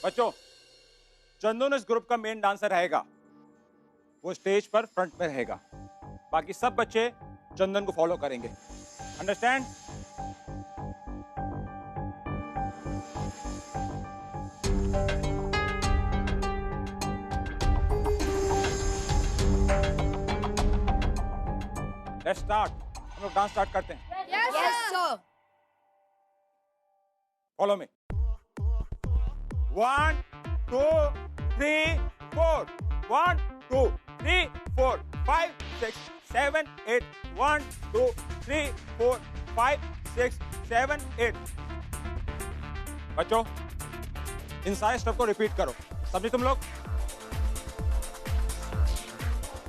बच्चों, चंदन इस ग्रुप का मेन डांसर रहेगा। वो स्टेज पर फ्रंट में रहेगा। बाकी सब बच्चे चंदन को फॉलो करेंगे। अंडरस्टैंड? Let's start. हम लोग डांस स्टार्ट करते हैं। Yes sir. Follow me. 1 2 3 4 1 2 3 4 5 6 7 8 1 2 3 4 5 6 7 8। बच्चों, इन सारे स्टेप को रिपीट करो। समझे तुम लोग?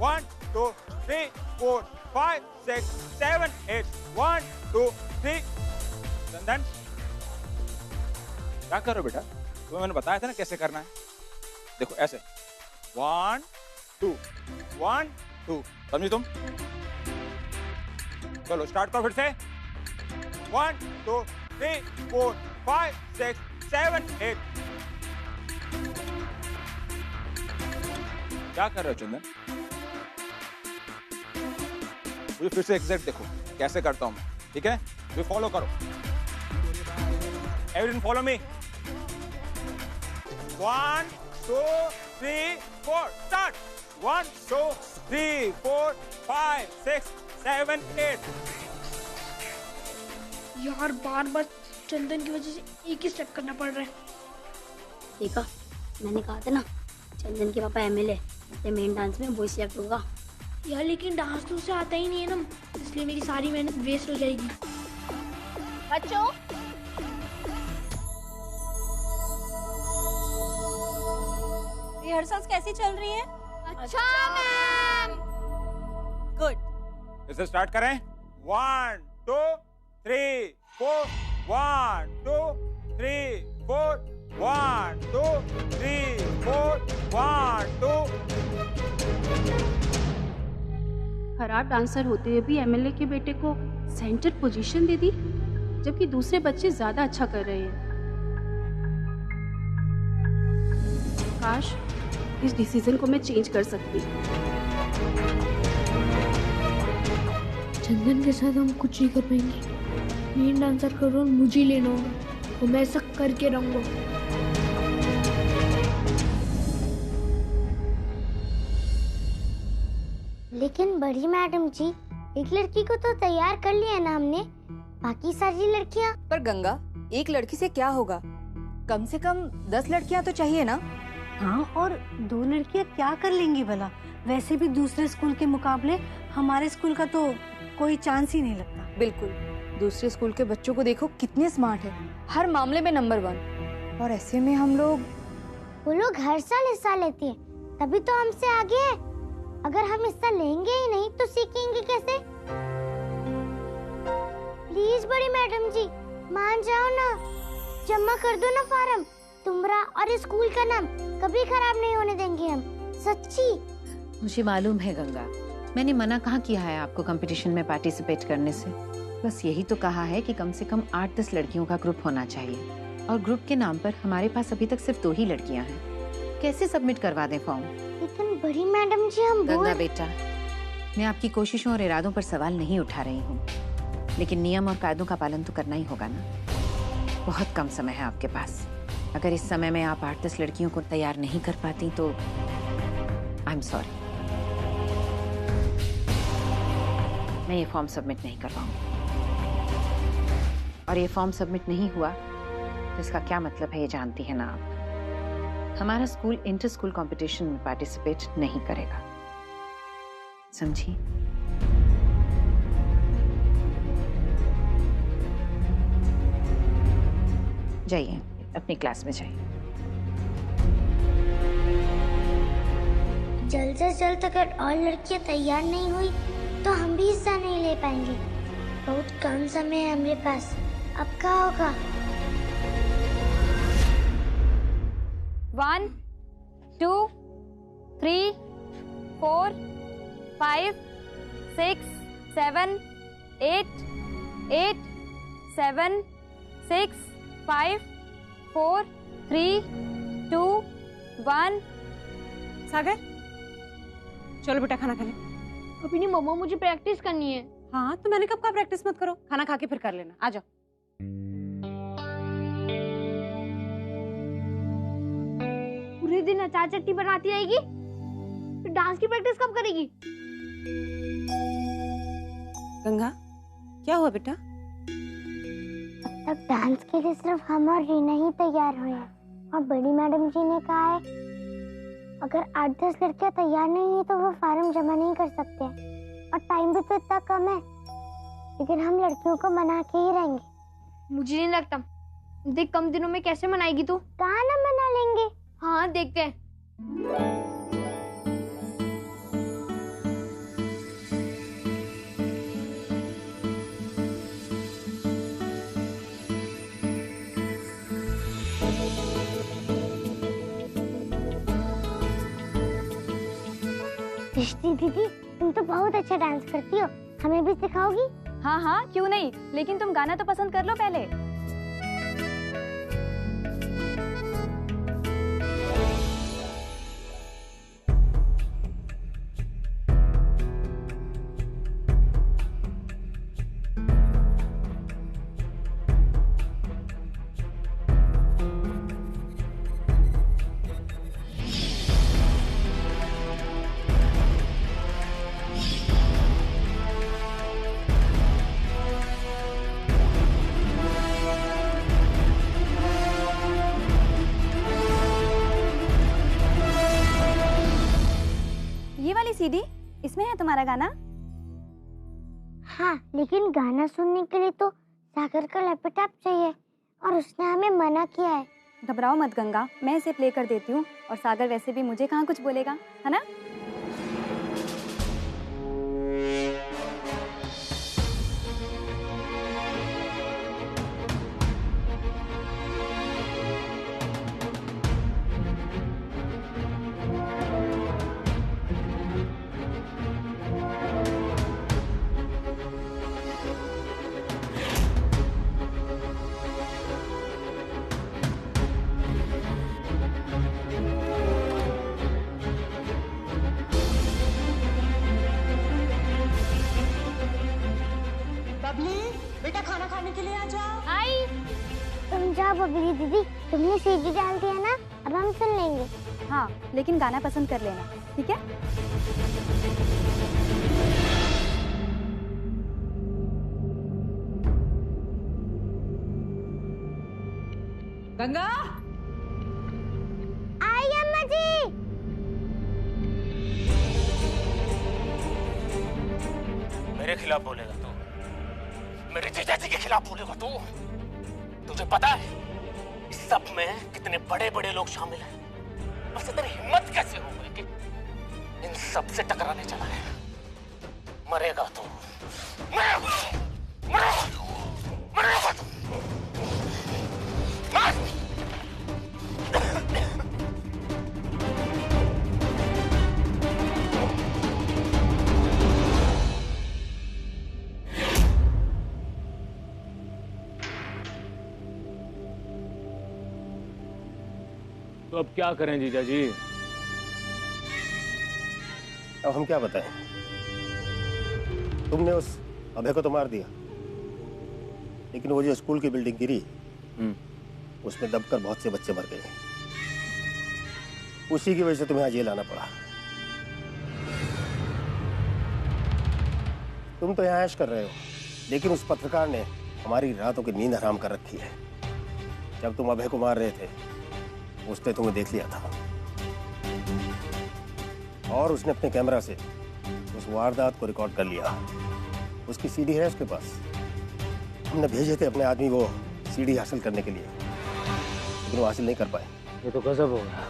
1 2 3 4 5 6 7 8 1 2 3। चंदन, क्या करो बेटा? तुम्हें मैंने बताया था ना कैसे करना है। देखो ऐसे 1 2 1 2। समझी तुम? चलो स्टार्ट करो फिर से। 1 2 3 4 5 6 7 8। क्या कर रहे हो चंदन? मुझे फिर से एग्जैक्ट देखो कैसे करता हूं मैं, ठीक है? मुझे फॉलो करो। Everyone follow me. 1 2 3 4 स्टार्ट। 1 2 3 4 5 6 7 8। यार बार बार चंदन की वजह से एक ही स्टेप करना पड़ रहा है। देखा, मैंने कहा था ना, चंदन के पापा एमएलए, इसलिए मेन डांस में वही सिलेक्ट होगा। यार लेकिन डांस तो उसे आता ही नहीं है ना, इसलिए मेरी सारी मेहनत वेस्ट हो जाएगी। बच्चों, रिहर्सल्स कैसी चल रही है? अच्छा मैम। गुड। इसे स्टार्ट करें। 1 2 3 4 1 2 3 4 1 2 3 4 1 2। खराब डांसर होते हुए भी एमएलए के बेटे को सेंटर पोजीशन दे दी, जबकि दूसरे बच्चे ज्यादा अच्छा कर रहे हैं। काश इस डिसीजन को मैं चेंज कर सकती। चंदन के साथ हम कुछ नहीं कर पाएंगे। मेन डांसर का रोल मुझे लेना होगा, तो मैं ऐसा करके रहूंगा। लेकिन बड़ी मैडम जी, एक लड़की को तो तैयार कर लिया ना हमने, बाकी सारी लड़कियाँ। पर गंगा, एक लड़की से क्या होगा? कम से कम 10 लड़कियां तो चाहिए ना? हाँ, और 2 लड़कियां क्या कर लेंगी भला? वैसे भी दूसरे स्कूल के मुकाबले हमारे स्कूल का तो कोई चांस ही नहीं लगता। बिल्कुल, दूसरे स्कूल के बच्चों को देखो कितने स्मार्ट है, हर मामले में नंबर 1। और ऐसे में हम लोग, वो लोग हर साल हिस्सा लेती हैं, तभी तो हमसे आगे है। अगर हम हिस्सा लेंगे ही नहीं तो सीखेंगे कैसे? प्लीज बड़ी मैडम जी, मान जाओ ना, जमा कर दो ना फॉर्म। तुम्हारा और स्कूल का नाम कभी खराब नहीं होने देंगे हम, सच्ची। मुझे मालूम है गंगा, मैंने मना कहाँ किया है आपको कंपटीशन में पार्टिसिपेट करने से। बस यही तो कहा है कि कम से कम 8-10 लड़कियों का ग्रुप होना चाहिए, और ग्रुप के नाम पर हमारे पास अभी तक सिर्फ 2 ही लड़कियां हैं। कैसे सबमिट करवा दें फॉर्म? लेकिन बड़ी मैडम जी, हम गंगा बेटा, मैं आपकी कोशिशों और इरादों पर सवाल नहीं उठा रही हूँ, लेकिन नियम और कायदों का पालन तो करना ही होगा ना। बहुत कम समय है आपके पास। अगर इस समय में आप 8-10 लड़कियों को तैयार नहीं कर पाती तो आई एम सॉरी, मैं ये फॉर्म सबमिट नहीं कर पाऊंगी। और ये फॉर्म सबमिट नहीं हुआ तो इसका क्या मतलब है ये जानती है ना आप? हमारा स्कूल इंटर स्कूल कंपटीशन में पार्टिसिपेट नहीं करेगा, समझी? जाइए, अपनी क्लास में जाइए। जल्द से जल्द अगर और लड़कियां तैयार नहीं हुई तो हम भी हिस्सा नहीं ले पाएंगे। बहुत कम समय है हमारे पास, अब क्या होगा? 1 2 3 4 5 6 7 8 8 7 6 5 4 3 1। सागर चलो बेटा खाना खा ले। अभी नहीं मम्मा, मुझे प्रैक्टिस करनी है। हाँ तो मैंने कब कहा प्रैक्टिस मत करो, खाना खा के फिर कर लेना। आ जाओ। पूरे दिन अचार चटनी बनाती रहेगी, फिर डांस की प्रैक्टिस कब करेगी? गंगा क्या हुआ बेटा? अब तक डांस के लिए सिर्फ हम और रीना ही तैयार हुए हैं और बड़ी मैडम जी ने कहा है अगर 8-10 लड़कियां तैयार नहीं हुई तो वो फार्म जमा नहीं कर सकते और टाइम भी तो इतना कम है, लेकिन हम लड़कियों को मना के ही रहेंगे। मुझे नहीं लगता। देख कम दिनों में कैसे मनाएगी तू? कहाँ ना मना लेंगे। हाँ देखते हैं। दृष्टि दीदी, तुम तो बहुत अच्छा डांस करती हो, हमें भी सिखाओगी? हाँ हाँ क्यों नहीं, लेकिन तुम गाना तो पसंद कर लो पहले। ये वाली सीडी, इसमें है तुम्हारा गाना? हाँ, लेकिन गाना सुनने के लिए तो सागर का लैपटॉप चाहिए और उसने हमें मना किया है। घबराओ मत गंगा, मैं इसे प्ले कर देती हूँ और सागर वैसे भी मुझे कहाँ कुछ बोलेगा, है ना? बेटा खाना खाने के लिए आ जाओ। आई। तुम जाओ बबली दीदी, तुमने सीडी डाल दिया ना, अब हम सुन लेंगे। हाँ लेकिन गाना पसंद कर लेना, ठीक है? गंगा आई अम्मा जी। मेरे खिलाफ बोलेगा तू? मेरे जीजा जी के खिलाफ बोलेगा तू? तुझे पता है इस सब में कितने बड़े बड़े लोग शामिल हैं? वैसे तेरी हिम्मत कैसे हो गई कि इन सब से टकराने चला है? मरेगा तू, मरेगा तू। तो अब क्या करें जीजा जी? अब हम क्या बताएं? तुमने उस अभय को तो मार दिया, लेकिन वो जो स्कूल की बिल्डिंग गिरी उसमें दबकर बहुत से बच्चे मर गए। उसी की वजह से तुम्हें आज जेल आना पड़ा। तुम तो यहाँ ऐश कर रहे हो, लेकिन उस पत्रकार ने हमारी रातों की नींद हराम कर रखी है। जब तुम अभय को मार रहे थे उसने तुम्हें देख लिया था और उसने अपने कैमरा से उस वारदात को रिकॉर्ड कर लिया। उसकी सीडी है उसके पास। हमने भेजे थे अपने आदमी वो सीडी हासिल करने के लिए, लेकिन वो हासिल नहीं कर पाए। ये तो गजब हो गया।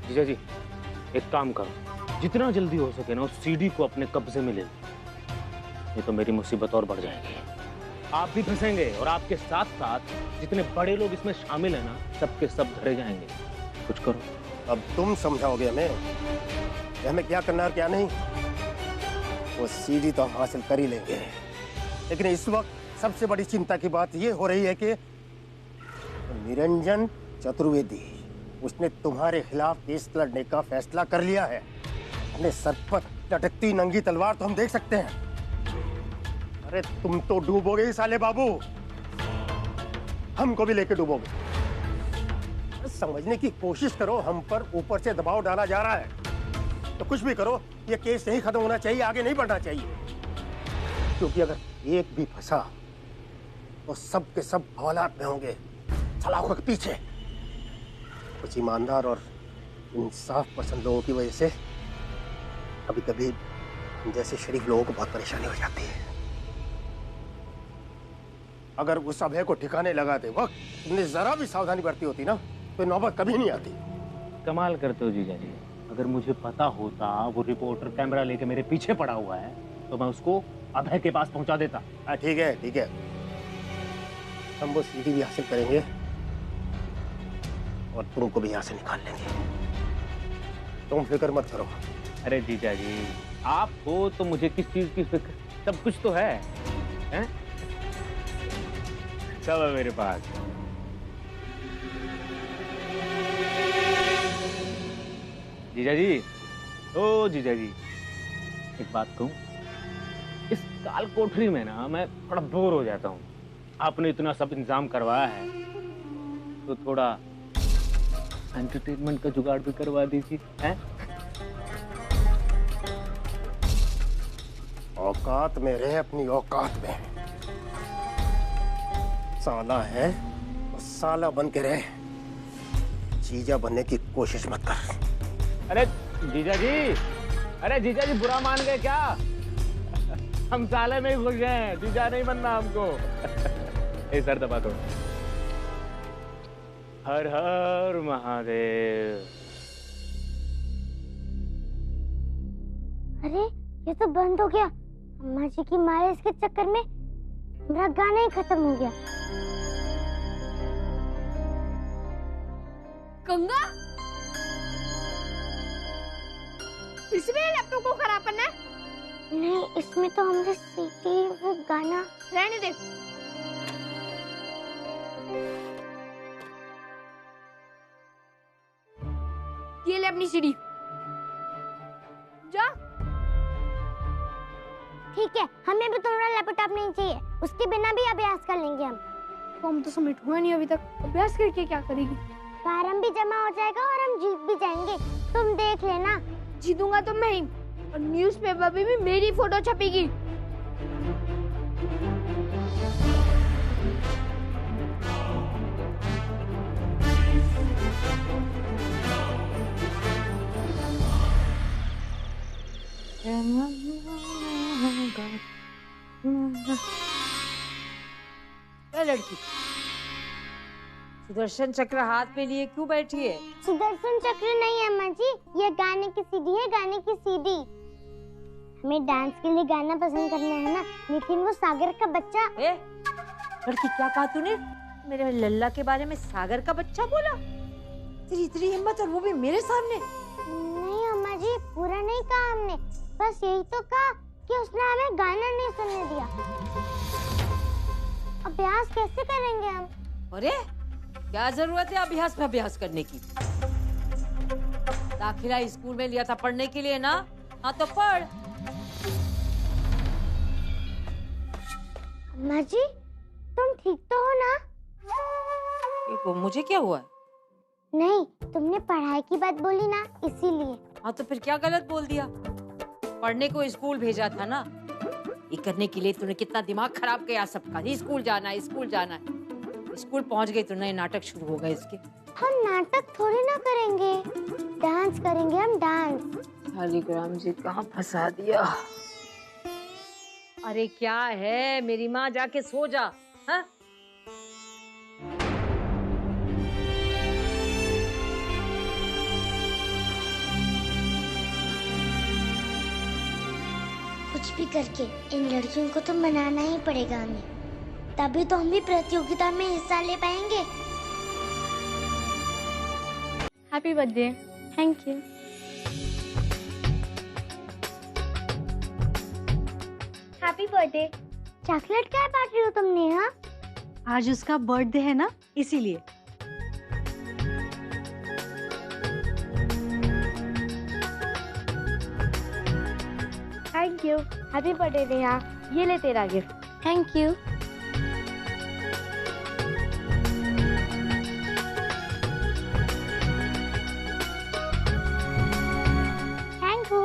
जीजा जी एक काम करो, जितना जल्दी हो सके ना उस सीडी को अपने कब्जे में ले लो, ये तो मेरी मुसीबत और बढ़ जाएगी। आप भी फंसेंगे और आपके साथ साथ जितने बड़े लोग इसमें शामिल हैं ना, सबके सब धरे जाएंगे। कुछ करो। अब तुम समझाओगे हमें कि हमें क्या करना है और क्या नहीं। वो सीडी तो हम हासिल कर ही लेंगे, लेकिन इस वक्त सबसे बड़ी चिंता की बात ये हो रही है कि निरंजन चतुर्वेदी उसने तुम्हारे खिलाफ केस लड़ने का फैसला कर लिया है। अपने सर पर लटकती नंगी तलवार तो हम देख सकते हैं। अरे तुम तो डूबोगे ही साले बाबू, हमको भी लेके डूबोगे। समझने की कोशिश करो, हम पर ऊपर से दबाव डाला जा रहा है। तो कुछ भी करो, ये केस यही खत्म होना चाहिए, आगे नहीं बढ़ना चाहिए। क्योंकि अगर एक भी फंसा तो सब के सब हवालात में होंगे, सलाखों के पीछे। कुछ ईमानदार और इंसाफ पसंद लोगों की वजह से कभी कभी जैसे शरीफ लोगों को बहुत परेशानी हो जाती है। अगर उस अभय को ठिकाने लगाते वक्त तुमने जरा भी सावधानी बरती होती ना, तो नौबत कभी नहीं आती। कमाल करते हो जीजा जी। अगर मुझे पता होता वो रिपोर्टर कैमरा लेके मेरे पीछे पड़ा हुआ है तो मैं उसको अभय के पास पहुंचा देता। ठीक है ठीक है, हम वो सीडी भी हासिल करेंगे और तुमको भी यहाँ से निकाल लेंगे। तुम फिक्र मत करो। अरे जीजा जी, आप हो तो मुझे किस चीज की फिक्र? सब कुछ तो है, हैं? सब है मेरे पास। जीजा जी, ओ जीजा जी, एक बात कहूं, इस काल कोठरी में ना मैं थोड़ा बोर हो जाता हूँ। आपने इतना सब इंतजाम करवाया है तो थोड़ा एंटरटेनमेंट का जुगाड़ भी करवा दीजिए, हैं? औकात में रहे, अपनी औकात में। साला है तो साला बन के रहे, जीजा बनने की कोशिश मत कर। अरे जीजा जी, अरे जीजा जी बुरा मान गए क्या? हम साले में ही घुस गए, जीजा नहीं बनना हमको। ए सर दबा दो। हर हर महादेव। अरे ये तो बंद हो गया। अम्मा जी की मालिश के चक्कर में मेरा गाना ही खत्म हो गया। गंगा, फिर से मेरे लैपटॉप को खराब करना है? नहीं, इसमें तो हमने सीटी वो गाना। रहने दे। ये ले अपनी सीडी, जा। ठीक है, हमें भी तुम्हारा लैपटॉप नहीं चाहिए, उसके बिना भी अभ्यास कर लेंगे हम। तो हम तो समिट हुआ नहीं अभी तक, अभ्यास करके क्या करेगी? फार्म भी जमा हो जाएगा और हम जीत भी जाएंगे, तुम देख लेना। जीतूंगा तो मैं ही, और न्यूज़पेपर पे भी मेरी फोटो छपेगी। लड़की, सुदर्शन चक्र हाथ में लिए क्यों बैठी है? सुदर्शन चक्र नहीं अम्मा जी, ये गाने की सीडी है, गाने की सीडी। हमें डांस के लिए गाना पसंद करना है ना, लेकिन वो सागर का बच्चा। लड़की क्या कहा तूने? मेरे लल्ला के बारे में सागर का बच्चा बोला? तेरी इतनी हिम्मत, और वो भी मेरे सामने? नहीं अम्मा जी, पूरा नहीं कहा हमने, बस यही तो कहा कि उसने हमें गाना नहीं सुनने दिया। अभ्यास कैसे करेंगे हम? अरे क्या जरूरत है अभ्यास में अभ्यास करने की? दाखिला स्कूल में लिया था पढ़ने के लिए ना, हाँ तो पढ़। अम्मा जी, तुम ठीक तो हो ना? देखो मुझे क्या हुआ? नहीं, तुमने पढ़ाई की बात बोली ना, इसीलिए। हाँ तो फिर क्या गलत बोल दिया? पढ़ने को स्कूल भेजा था ना, ये करने के लिए तूने कितना दिमाग खराब किया सबका। स्कूल जाना है, स्कूल जाना है। स्कूल पहुंच गई तो नए नाटक शुरू हो गए इसके। हम नाटक थोड़ी ना करेंगे, डांस करेंगे हम, डांस। शालिग्राम जी कहाँ फंसा दिया? अरे क्या है मेरी माँ, जाके सो जा। हाँ? कुछ भी करके इन लड़कियों को तो मनाना ही पड़ेगा हमें, तभी तो हम भी प्रतियोगिता में हिस्सा ले पाएंगे। Happy birthday. Thank you. Happy birthday. Chocolate क्या बांट रही हो तुम नेहा? आज उसका बर्थडे है ना, इसीलिए। हैप्पी बर्थडे नेहा, ये ले तेरा gift. Thank you. Thank you.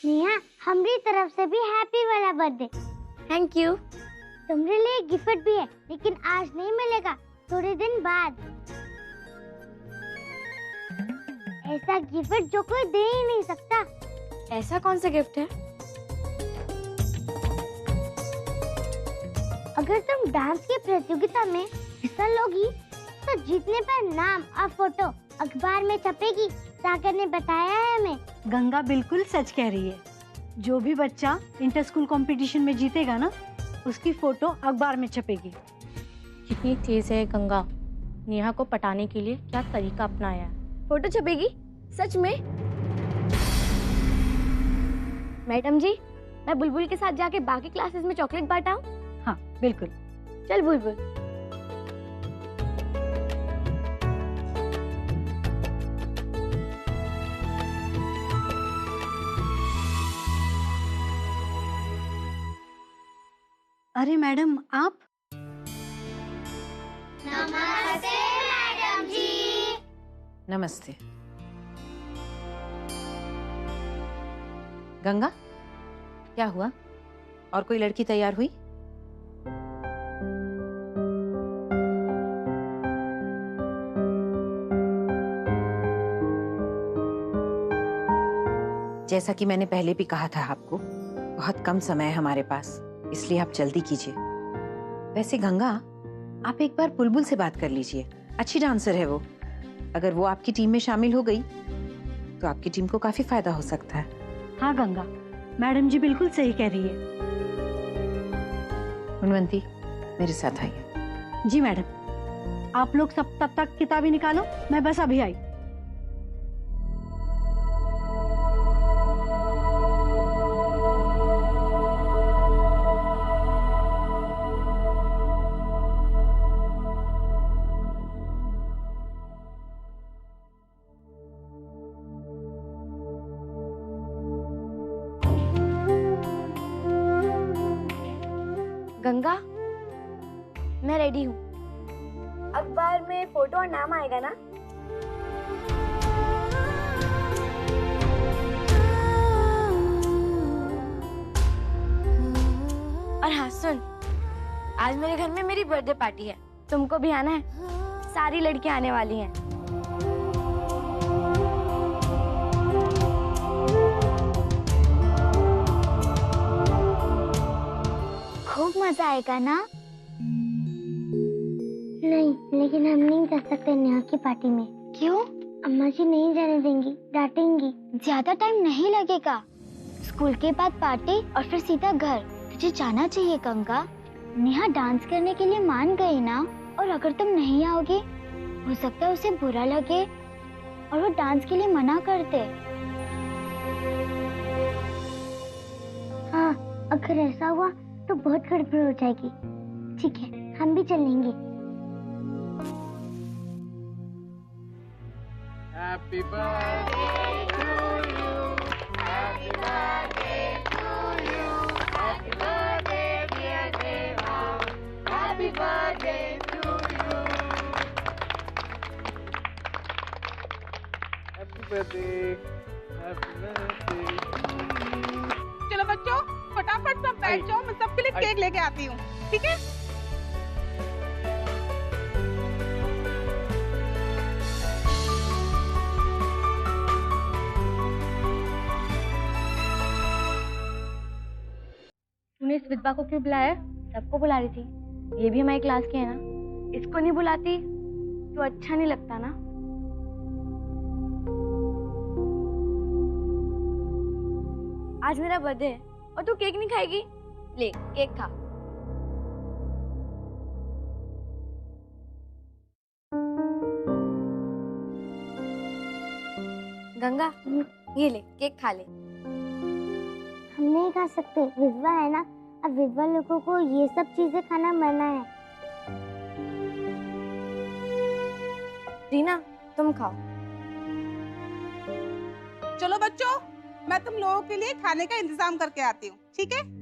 Neha, हमारी तरफ से भी हैप्पी वाला बर्थडे। Thank you. तुम्हारे लिए गिफ्ट भी है, लेकिन आज नहीं मिलेगा, थोड़े दिन बाद। ऐसा गिफ्ट जो कोई दे ही नहीं सकता। ऐसा कौन सा गिफ्ट है? अगर तुम डांस की प्रतियोगिता में हिस्सा लोगी तो जीतने पर नाम और फोटो अखबार में छपेगी। सागर ने बताया है हमें। गंगा बिल्कुल सच कह रही है। जो भी बच्चा इंटर स्कूल कंपटीशन में जीतेगा ना, उसकी फोटो अखबार में छपेगी। कितनी तेज है गंगा, नेहा को पटाने के लिए क्या तरीका अपनाया है। फोटो छपेगी? सच में? मैडम जी, मैं बुलबुल के साथ जाके बाकी क्लासेस में चॉकलेट बांटा हूँ। हाँ बिल्कुल। चल बुलबुल। अरे मैडम, आप? नमस्ते मैडम जी। नमस्ते। गंगा, क्या हुआ? और कोई लड़की तैयार हुई? जैसा कि मैंने पहले भी कहा था आपको, बहुत कम समय है हमारे पास, इसलिए आप जल्दी कीजिए। वैसे गंगा, आप एक बार बुलबुल से बात कर लीजिए, अच्छी डांसर है वो। अगर वो आपकी टीम में शामिल हो गई तो आपकी टीम को काफी फायदा हो सकता है। हाँ गंगा, मैडम जी बिल्कुल सही कह रही है। गुणवंती, मेरे साथ आइए। जी मैडम। आप लोग सब तब तक किताबें निकालो, मैं बस अभी आई। गंगा, मैं रेडी हूँ। अखबार में फोटो और नाम आएगा ना? और हाँ सुन, आज मेरे घर में मेरी बर्थडे पार्टी है, तुमको भी आना है। सारी लड़कियां आने वाली हैं। खूब मजा आएगा ना? नहीं, लेकिन हम नहीं जा सकते नेहा की पार्टी में। क्यों? अम्मा जी नहीं जाने देंगी, डांटेंगी। ज्यादा टाइम नहीं लगेगा। स्कूल के बाद पार्टी और फिर सीधा घर। तुझे जाना चाहिए गंगा। नेहा डांस करने के लिए मान गई ना, और अगर तुम नहीं आओगे हो सकता है उसे बुरा लगे और वो डांस के लिए मना कर दे। हाँ, अगर ऐसा हुआ तो बहुत गड़बड़ हो जाएगी। ठीक है, हम भी चलेंगे। Happy birthday to you. Happy birthday to you. Happy birthday dear Deva. Happy birthday to you. Happy birthday. Happy birthday to you. चलो बच्चों, फटाफट सब बैठ जाओ, मैं सबके लिए केक लेके आती हूँ, ठीक है? तूने इस विधवा को क्यों बुलाया? सबको बुला रही थी, ये भी हमारी क्लास की है ना। इसको नहीं बुलाती तो अच्छा नहीं लगता ना। आज मेरा बर्थडे है और तू केक नहीं खाएगी? ले केक खा। गंगा, ये ले केक खा ले। हम नहीं खा सकते, विधवा है ना। अब विधवा लोगों को ये सब चीजें खाना मना है। रीना, तुम खाओ। चलो बच्चों, मैं तुम लोगों के लिए खाने का इंतजाम करके आती हूँ, ठीक है?